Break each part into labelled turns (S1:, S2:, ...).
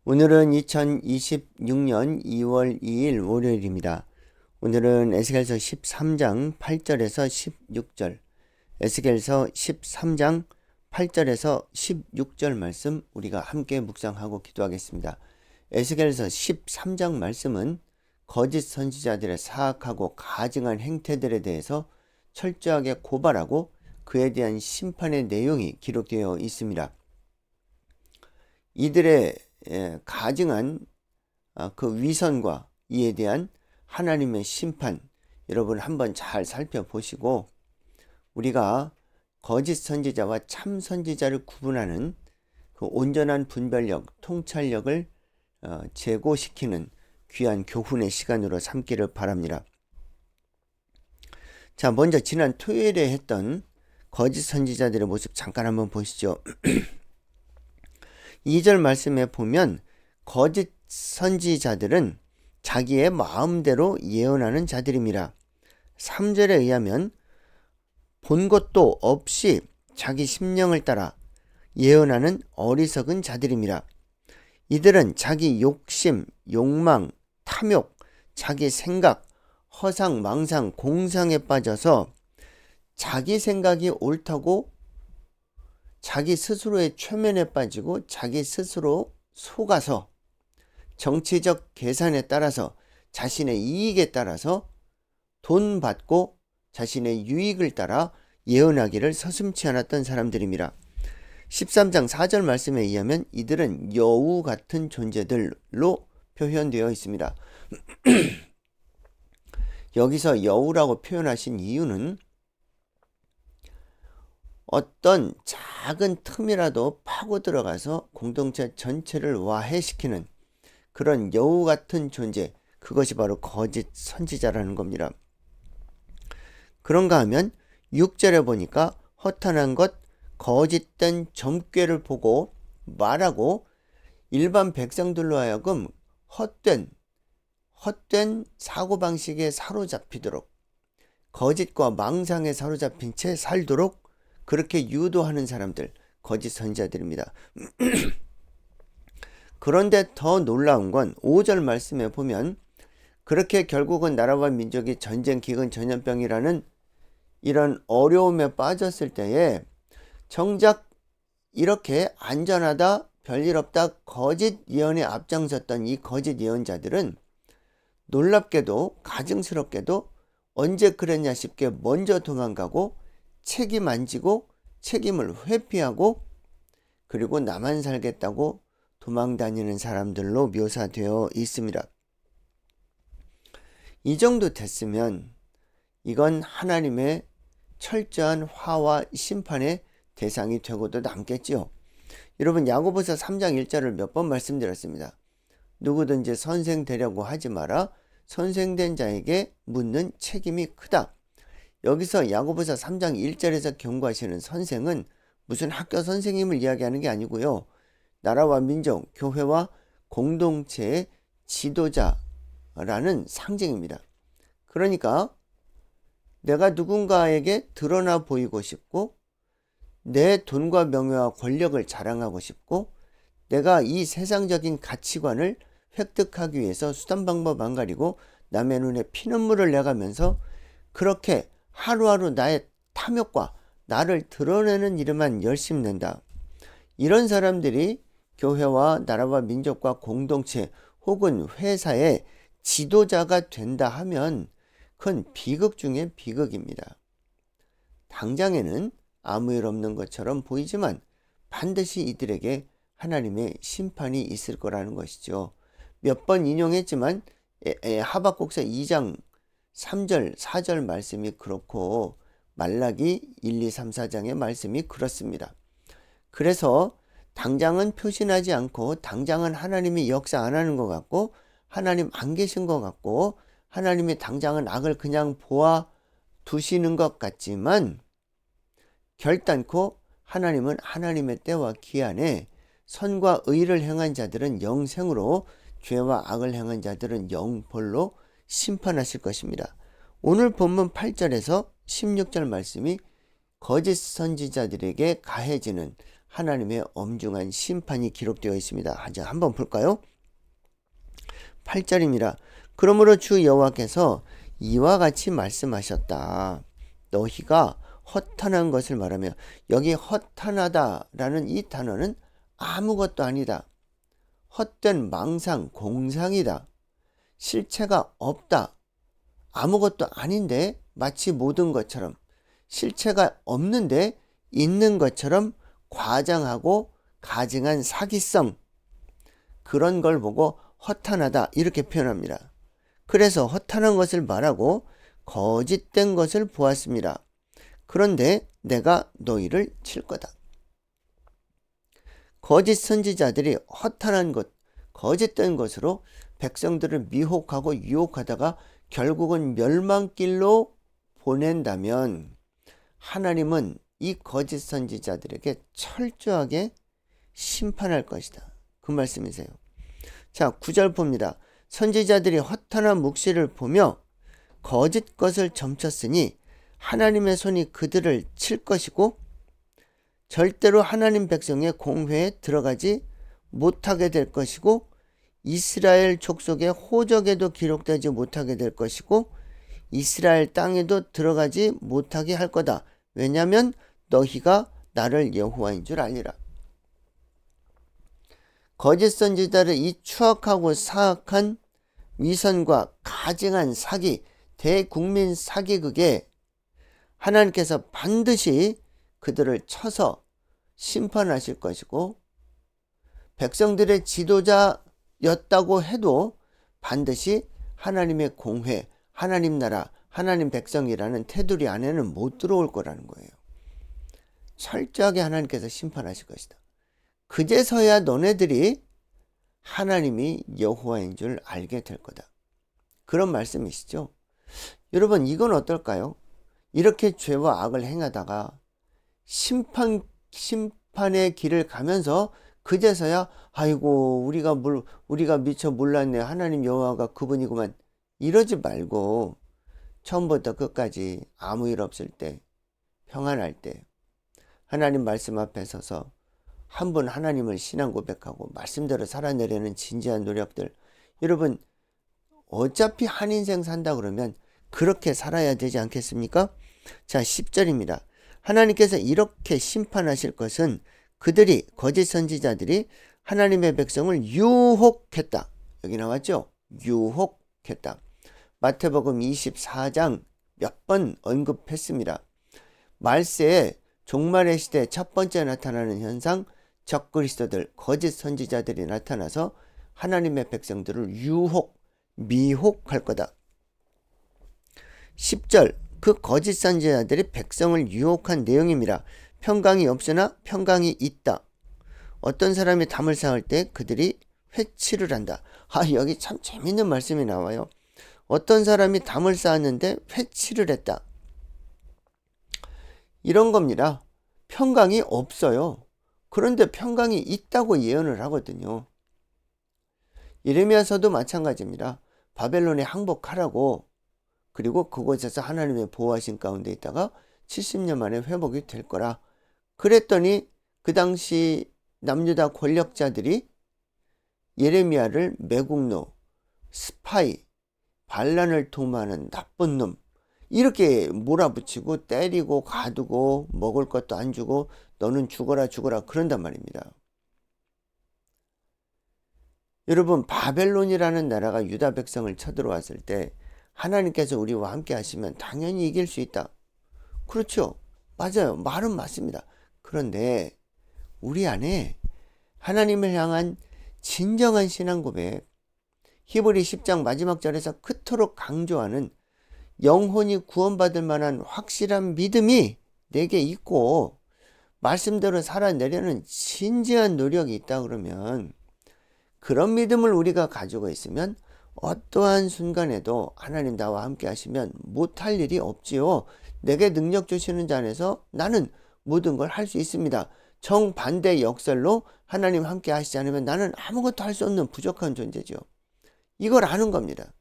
S1: 오늘은 2026년 2월 2일 월요일입니다. 오늘은 에스겔서 13장 8절에서 16절, 에스겔서 13장 8절에서 16절 말씀 우리가 함께 묵상하고 기도하겠습니다. 에스겔서 13장 말씀은 거짓 선지자들의 사악하고 가증한 행태들에 대해서 철저하게 고발하고 그에 대한 심판의 내용이 기록되어 있습니다. 이들의 가증한 그 위선과 이에 대한 하나님의 심판, 여러분 한번 잘 살펴보시고 우리가 거짓 선지자와 참 선지자를 구분하는 그 온전한 분별력, 통찰력을 제고시키는 귀한 교훈의 시간으로 삼기를 바랍니다. 자, 먼저 지난 토요일에 했던 거짓 선지자들의 모습 잠깐 한번 보시죠. 2절 말씀에 보면 거짓 선지자들은 자기의 마음대로 예언하는 자들입니다. 3절에 의하면 본 것도 없이 자기 심령을 따라 예언하는 어리석은 자들입니다. 이들은 자기 욕심, 욕망, 탐욕, 자기 생각, 허상, 망상, 공상에 빠져서 자기 생각이 옳다고 자기 스스로의 최면에 빠지고 자기 스스로 속아서 정치적 계산에 따라서 자신의 이익에 따라서 돈 받고 자신의 유익을 따라 예언하기를 서슴지 않았던 사람들입니다. 13장 4절 말씀에 의하면 이들은 여우 같은 존재들로 표현되어 있습니다. 여기서 여우라고 표현하신 이유는 어떤 작은 틈이라도 파고 들어가서 공동체 전체를 와해시키는 그런 여우 같은 존재, 그것이 바로 거짓 선지자라는 겁니다. 그런가 하면 6절에 보니까 허탄한 것, 거짓된 점괘를 보고 말하고 일반 백성들로 하여금 헛된 사고방식에 사로잡히도록, 거짓과 망상에 사로잡힌 채 살도록 그렇게 유도하는 사람들, 거짓 선지자들입니다. 그런데 더 놀라운 건 5절 말씀에 보면 그렇게 결국은 나라와 민족이 전쟁, 기근, 전염병이라는 이런 어려움에 빠졌을 때에 정작 이렇게 안전하다, 별일 없다, 거짓 예언에 앞장섰던 이 거짓 예언자들은 놀랍게도 가증스럽게도 언제 그랬냐 싶게 먼저 도망가고 책임 안 지고 책임을 회피하고 그리고 나만 살겠다고 도망다니는 사람들로 묘사되어 있습니다. 이 정도 됐으면 이건 하나님의 철저한 화와 심판의 대상이 되고도 남겠지요. 여러분 야고보서 3장 1절을 몇 번 말씀드렸습니다. 누구든지 선생 되려고 하지 마라. 선생된 자에게 묻는 책임이 크다. 여기서 야고보서 3장 1절에서 경고하시는 선생은 무슨 학교 선생님을 이야기하는 게 아니고요. 나라와 민족, 교회와 공동체의 지도자라는 상징입니다. 그러니까 내가 누군가에게 드러나 보이고 싶고 내 돈과 명예와 권력을 자랑하고 싶고 내가 이 세상적인 가치관을 획득하기 위해서 수단 방법 안 가리고 남의 눈에 피눈물을 내가면서 그렇게 하루하루 나의 탐욕과 나를 드러내는 일에만 열심히 낸다. 이런 사람들이 교회와 나라와 민족과 공동체 혹은 회사의 지도자가 된다 하면 그건 비극 중에 비극입니다. 당장에는 아무 일 없는 것처럼 보이지만 반드시 이들에게 하나님의 심판이 있을 거라는 것이죠. 몇 번 인용했지만 하박국서 2장 3절, 4절 말씀이 그렇고 말라기 1, 2, 3, 4장의 말씀이 그렇습니다. 그래서 당장은 표신하지 않고 당장은 하나님이 역사 안 하는 것 같고 하나님 안 계신 것 같고 하나님이 당장은 악을 그냥 보아 두시는 것 같지만 결단코 하나님은 하나님의 때와 기한에 선과 의를 행한 자들은 영생으로 죄와 악을 행한 자들은 영벌로 심판하실 것입니다. 오늘 본문 8절에서 16절 말씀이 거짓 선지자들에게 가해지는 하나님의 엄중한 심판이 기록되어 있습니다. 한번 볼까요? 8절입니다. 그러므로 주 여호와께서 이와 같이 말씀하셨다. 너희가 허탄한 것을 말하며, 여기 허탄하다라는 이 단어는 아무것도 아니다. 헛된 망상, 공상이다. 실체가 없다. 아무것도 아닌데 마치 모든 것처럼, 실체가 없는데 있는 것처럼 과장하고 가증한 사기성, 그런 걸 보고 허탄하다 이렇게 표현합니다. 그래서 허탄한 것을 말하고 거짓된 것을 보았습니다. 그런데 내가 너희를 칠 거다. 거짓 선지자들이 허탄한 것, 거짓된 것으로 백성들을 미혹하고 유혹하다가 결국은 멸망길로 보낸다면 하나님은 이 거짓 선지자들에게 철저하게 심판할 것이다. 그 말씀이세요. 자, 9절 봅니다. 선지자들이 허탄한 묵시를 보며 거짓 것을 점쳤으니 하나님의 손이 그들을 칠 것이고 절대로 하나님 백성의 공회에 들어가지 못하게 될 것이고 이스라엘 족속의 호적에도 기록되지 못하게 될 것이고 이스라엘 땅에도 들어가지 못하게 할 거다. 왜냐하면 너희가 나를 여호와인 줄 알리라. 거짓 선지자를 이 추악하고 사악한 위선과 가증한 사기, 대국민 사기극에 하나님께서 반드시 그들을 쳐서 심판하실 것이고 백성들의 지도자였다고 해도 반드시 하나님의 공회, 하나님 나라, 하나님 백성이라는 테두리 안에는 못 들어올 거라는 거예요. 철저하게 하나님께서 심판하실 것이다. 그제서야 너네들이 하나님이 여호와인 줄 알게 될 거다. 그런 말씀이시죠. 여러분, 이건 어떨까요? 이렇게 죄와 악을 행하다가 심판의 길을 가면서 그제서야 아이고 우리가 미처 몰랐네, 하나님 여호와가 그분이구만, 이러지 말고 처음부터 끝까지 아무 일 없을 때, 평안할 때 하나님 말씀 앞에 서서 한 번 하나님을 신앙 고백하고 말씀대로 살아내려는 진지한 노력들, 여러분 어차피 한 인생 산다 그러면 그렇게 살아야 되지 않겠습니까? 자, 10절입니다. 하나님께서 이렇게 심판하실 것은 그들이, 거짓 선지자들이 하나님의 백성을 유혹했다. 여기 나왔죠? 유혹했다. 마태복음 24장 몇 번 언급했습니다. 말세에 종말의 시대 첫 번째 나타나는 현상, 적그리스도들, 거짓 선지자들이 나타나서 하나님의 백성들을 미혹할 거다. 10절, 그 거짓 선지자들이 백성을 유혹한 내용입니다. 평강이 없으나 평강이 있다. 어떤 사람이 담을 쌓을 때 그들이 회치를 한다. 여기 참 재밌는 말씀이 나와요. 어떤 사람이 담을 쌓았는데 회치를 했다. 이런 겁니다. 평강이 없어요. 그런데 평강이 있다고 예언을 하거든요. 예레미야서도 마찬가지입니다. 바벨론에 항복하라고, 그리고 그곳에서 하나님의 보호하신 가운데 있다가 70년 만에 회복이 될 거라 그랬더니 그 당시 남유다 권력자들이 예레미야를 매국노, 스파이, 반란을 도모하는 나쁜 놈, 이렇게 몰아붙이고 때리고 가두고 먹을 것도 안 주고 너는 죽어라 그런단 말입니다. 여러분, 바벨론이라는 나라가 유다 백성을 쳐들어왔을 때 하나님께서 우리와 함께 하시면 당연히 이길 수 있다. 그렇죠. 맞아요. 말은 맞습니다. 그런데 우리 안에 하나님을 향한 진정한 신앙 고백, 히브리 10장 마지막 절에서 그토록 강조하는 영혼이 구원받을 만한 확실한 믿음이 내게 있고 말씀대로 살아내려는 진지한 노력이 있다 그러면, 그런 믿음을 우리가 가지고 있으면 어떠한 순간에도 하나님 나와 함께 하시면 못할 일이 없지요. 내게 능력 주시는 자 안에서 나는 모든 걸 할 수 있습니다. 정반대 역설로 하나님 함께 하시지 않으면 나는 아무것도 할 수 없는 부족한 존재죠. 이걸 아는 겁니다.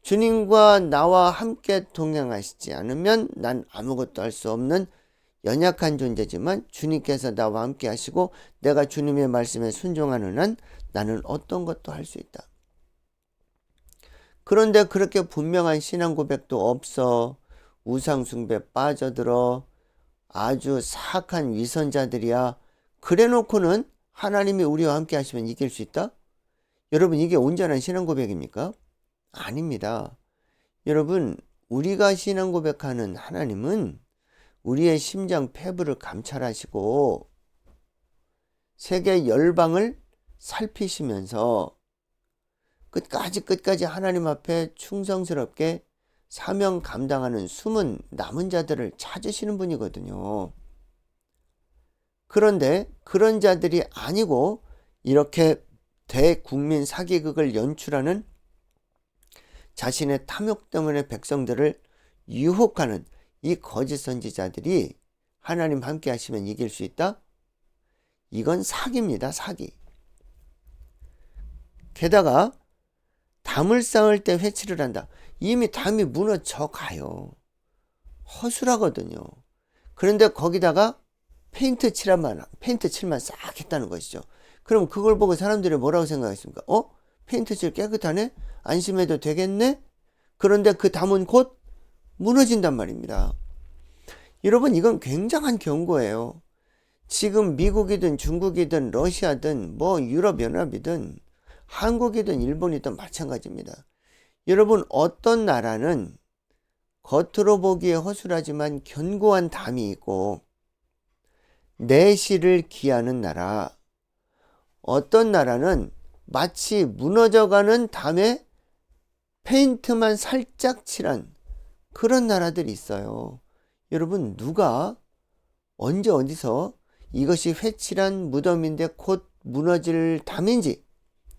S1: 주님과 나와 함께 동행하시지 않으면 난 아무것도 할 수 없는 연약한 존재지만 주님께서 나와 함께 하시고 내가 주님의 말씀에 순종하는 한 나는 어떤 것도 할 수 있다. 그런데 그렇게 분명한 신앙 고백도 없어. 우상 숭배 빠져들어. 아주 사악한 위선자들이야. 그래 놓고는 하나님이 우리와 함께 하시면 이길 수 있다? 여러분, 이게 온전한 신앙 고백입니까? 아닙니다. 여러분, 우리가 신앙 고백하는 하나님은 우리의 심장 폐부를 감찰하시고 세계 열방을 살피시면서 끝까지 하나님 앞에 충성스럽게 사명 감당하는 숨은 남은 자들을 찾으시는 분이거든요. 그런데 그런 자들이 아니고 이렇게 대국민 사기극을 연출하는 자신의 탐욕 때문에 백성들을 유혹하는 이 거짓 선지자들이 하나님 함께 하시면 이길 수 있다? 이건 사기입니다. 사기. 게다가 담을 쌓을 때 회치를 한다. 이미 담이 무너져 가요. 허술하거든요. 그런데 거기다가 페인트 칠만 싹 했다는 것이죠. 그럼 그걸 보고 사람들이 뭐라고 생각했습니까? 페인트 칠 깨끗하네? 안심해도 되겠네? 그런데 그 담은 곧 무너진단 말입니다. 여러분, 이건 굉장한 경고예요. 지금 미국이든 중국이든 러시아든 유럽연합이든 한국이든 일본이든 마찬가지입니다. 여러분, 어떤 나라는 겉으로 보기에 허술하지만 견고한 담이 있고 내실을 기하는 나라, 어떤 나라는 마치 무너져가는 담에 페인트만 살짝 칠한 그런 나라들이 있어요. 여러분, 누가 언제 어디서 이것이 회칠한 무덤인데 곧 무너질 담인지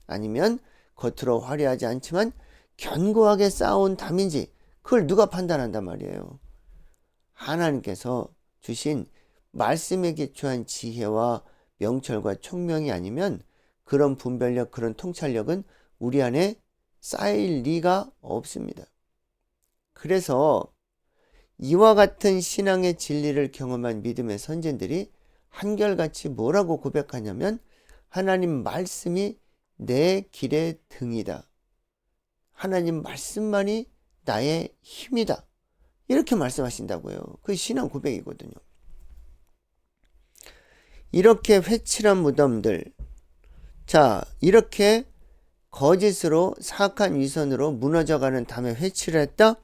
S1: 아니면 겉으로 화려하지 않지만 견고하게 쌓아온 담인지 그걸 누가 판단한단 말이에요. 하나님께서 주신 말씀에 기초한 지혜와 명철과 총명이 아니면 그런 분별력, 그런 통찰력은 우리 안에 쌓일 리가 없습니다. 그래서 이와 같은 신앙의 진리를 경험한 믿음의 선진들이 한결같이 뭐라고 고백하냐면 하나님 말씀이 내 길의 등이다. 하나님 말씀만이 나의 힘이다. 이렇게 말씀하신다고요. 그게 신앙 고백이거든요. 이렇게 회칠한 무덤들, 자, 이렇게 거짓으로 사악한 위선으로 무너져가는 담에 회칠을 했다.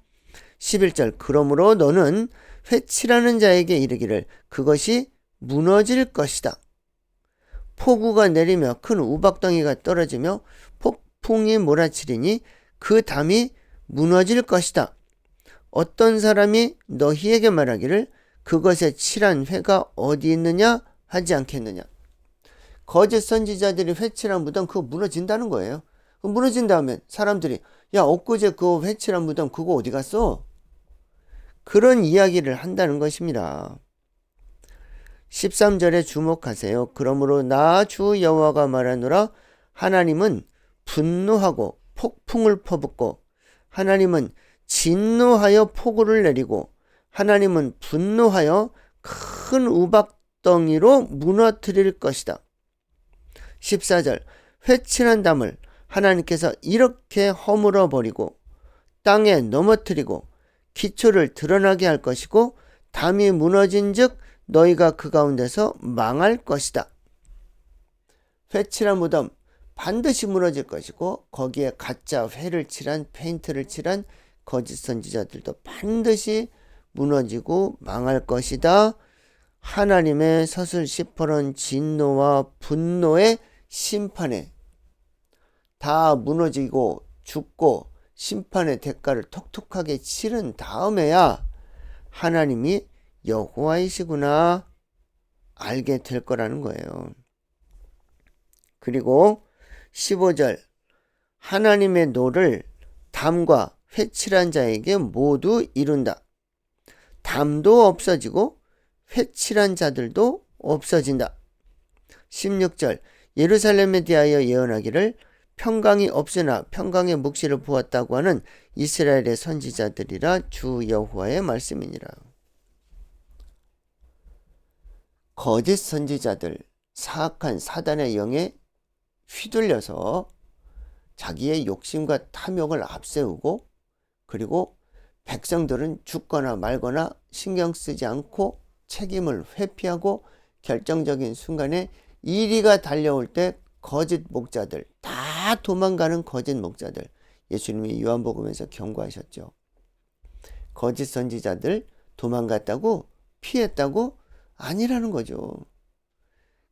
S1: 11절, 그러므로 너는 회칠하는 자에게 이르기를 그것이 무너질 것이다. 폭우가 내리며 큰 우박덩이가 떨어지며 폭풍이 몰아치리니 그 담이 무너질 것이다. 어떤 사람이 너희에게 말하기를 그것에 칠한 회가 어디 있느냐 하지 않겠느냐. 거짓 선지자들이 회칠한 무덤 그거 무너진다는 거예요. 무너진 다음에 사람들이 야, 엊그제 그 회칠한 무덤 그거 어디 갔어? 그런 이야기를 한다는 것입니다. 13절에 주목하세요. 그러므로 나 주 여호와가 말하노라. 하나님은 분노하고 폭풍을 퍼붓고 하나님은 진노하여 폭우를 내리고 하나님은 분노하여 큰 우박덩이로 무너뜨릴 것이다. 14절, 회칠한 담을 하나님께서 이렇게 허물어 버리고 땅에 넘어뜨리고 기초를 드러나게 할 것이고 담이 무너진 즉 너희가 그 가운데서 망할 것이다. 회칠한 무덤 반드시 무너질 것이고 거기에 가짜 회를 칠한 페인트를 칠한 거짓 선지자들도 반드시 무너지고 망할 것이다. 하나님의 서슬 시퍼런 진노와 분노의 심판에 다 무너지고 죽고 심판의 대가를 톡톡하게 치른 다음에야 하나님이 여호와이시구나 알게 될 거라는 거예요. 그리고 15절, 하나님의 노를 담과 회칠한 자에게 모두 이룬다. 담도 없어지고 회칠한 자들도 없어진다. 16절, 예루살렘에 대하여 예언하기를 평강이 없으나 평강의 묵시를 보았다고 하는 이스라엘의 선지자들이라 주 여호와의 말씀이니라. 거짓 선지자들, 사악한 사단의 영에 휘둘려서 자기의 욕심과 탐욕을 앞세우고, 그리고 백성들은 죽거나 말거나 신경 쓰지 않고 책임을 회피하고 결정적인 순간에 이리가 달려올 때 거짓 목자들, 다 도망가는 거짓 목자들, 예수님이 요한복음에서 경고하셨죠. 거짓 선지자들 도망갔다고, 피했다고? 아니라는 거죠.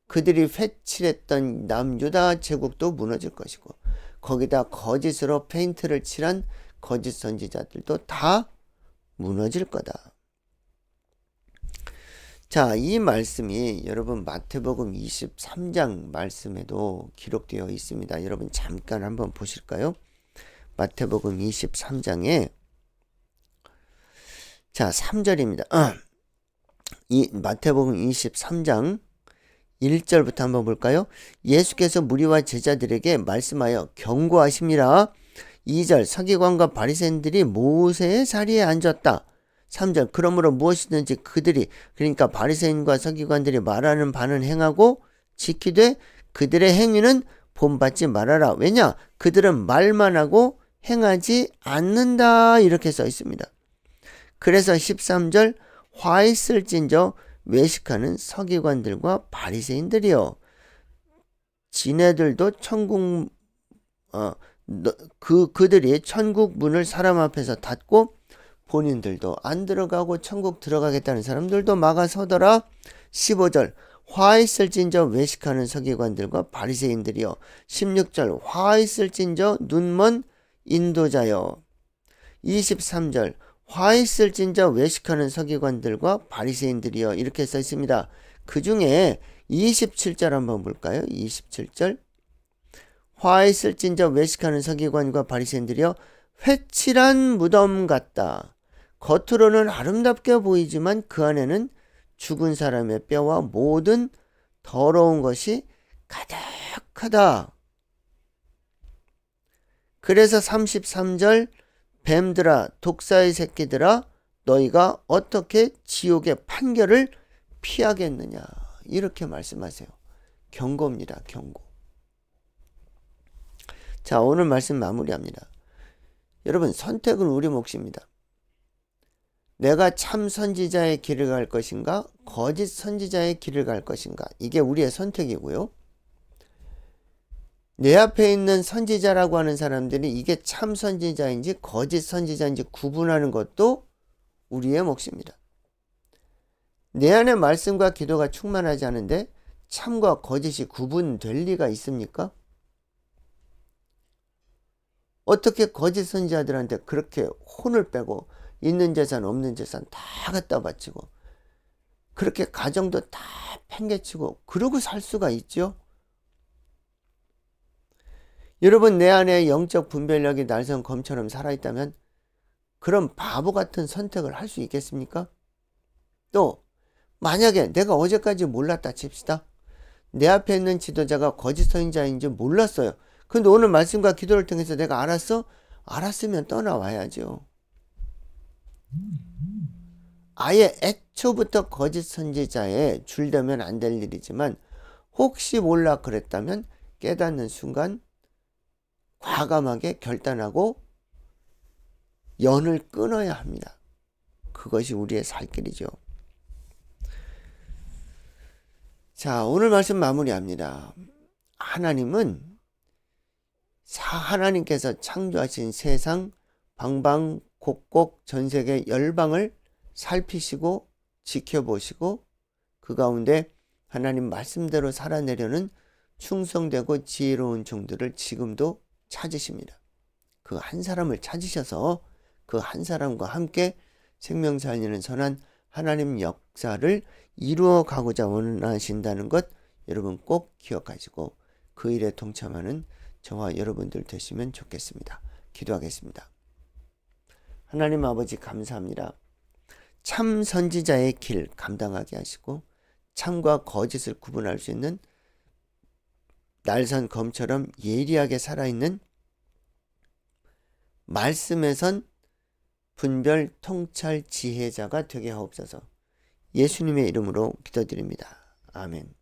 S1: 그들이 회칠했던 남유다 제국도 무너질 것이고, 거기다 거짓으로 페인트를 칠한 거짓 선지자들도 다 무너질 거다. 자, 이 말씀이 여러분 마태복음 23장 말씀에도 기록되어 있습니다. 여러분 잠깐 한번 보실까요? 마태복음 23장에 자, 3절입니다. 이 마태복음 23장 1절부터 한번 볼까요? 예수께서 무리와 제자들에게 말씀하여 경고하심이라. 2절 서기관과 바리새인들이 모세의 자리에 앉았다. 3절 그러므로 무엇이든지 그들이, 그러니까 바리새인과 서기관들이 말하는 바는 행하고 지키되 그들의 행위는 본받지 말아라. 왜냐? 그들은 말만 하고 행하지 않는다. 이렇게 써 있습니다. 그래서 13절 화 있을진저 외식하는 서기관들과 바리새인들이요, 지네들도 그들이 천국 문을 사람 앞에서 닫고 본인들도 안 들어가고 천국 들어가겠다는 사람들도 막아서더라. 15절 화 있을진저 외식하는 서기관들과 바리새인들이요. 16절 화 있을진저 눈먼 인도자요. 23절 화 있을진저 외식하는 서기관들과 바리새인들이요. 이렇게 써 있습니다. 그 중에 27절 한번 볼까요? 27절 화 있을진저 외식하는 서기관과 바리새인들이요, 회칠한 무덤 같다. 겉으로는 아름답게 보이지만 그 안에는 죽은 사람의 뼈와 모든 더러운 것이 가득하다. 그래서 33절 뱀들아 독사의 새끼들아 너희가 어떻게 지옥의 판결을 피하겠느냐. 이렇게 말씀하세요. 경고입니다. 경고. 자, 오늘 말씀 마무리합니다. 여러분, 선택은 우리 몫입니다. 내가 참 선지자의 길을 갈 것인가, 거짓 선지자의 길을 갈 것인가, 이게 우리의 선택이고요. 내 앞에 있는 선지자라고 하는 사람들이 이게 참 선지자인지 거짓 선지자인지 구분하는 것도 우리의 몫입니다. 내 안에 말씀과 기도가 충만하지 않은데 참과 거짓이 구분될 리가 있습니까? 어떻게 거짓 선지자들한테 그렇게 혼을 빼고 있는 재산 없는 재산 다 갖다 바치고 그렇게 가정도 다 팽개치고 그러고 살 수가 있죠? 여러분, 내 안에 영적 분별력이 날선 검처럼 살아있다면 그런 바보 같은 선택을 할 수 있겠습니까? 또 만약에 내가 어제까지 몰랐다 칩시다. 내 앞에 있는 지도자가 거짓 선지자인지 몰랐어요. 근데 오늘 말씀과 기도를 통해서 내가 알았어? 알았으면 떠나와야죠. 아예 애초부터 거짓 선지자에 줄되면 안 될 일이지만 혹시 몰라 그랬다면 깨닫는 순간 과감하게 결단하고 연을 끊어야 합니다. 그것이 우리의 살 길이죠. 자, 오늘 말씀 마무리합니다. 하나님께서 창조하신 세상 방방곡곡 전세계 열방을 살피시고 지켜보시고 그 가운데 하나님 말씀대로 살아내려는 충성되고 지혜로운 종들을 지금도 찾으십니다. 그 한 사람을 찾으셔서 그 한 사람과 함께 생명 살리는 선한 하나님 역사를 이루어 가고자 원하신다는 것 여러분 꼭 기억하시고 그 일에 동참하는 저와 여러분들 되시면 좋겠습니다. 기도하겠습니다. 하나님 아버지 감사합니다. 참 선지자의 길 감당하게 하시고 참과 거짓을 구분할 수 있는 날선 검처럼 예리하게 살아있는 말씀에선 분별 통찰 지혜자가 되게 하옵소서. 예수님의 이름으로 기도드립니다. 아멘.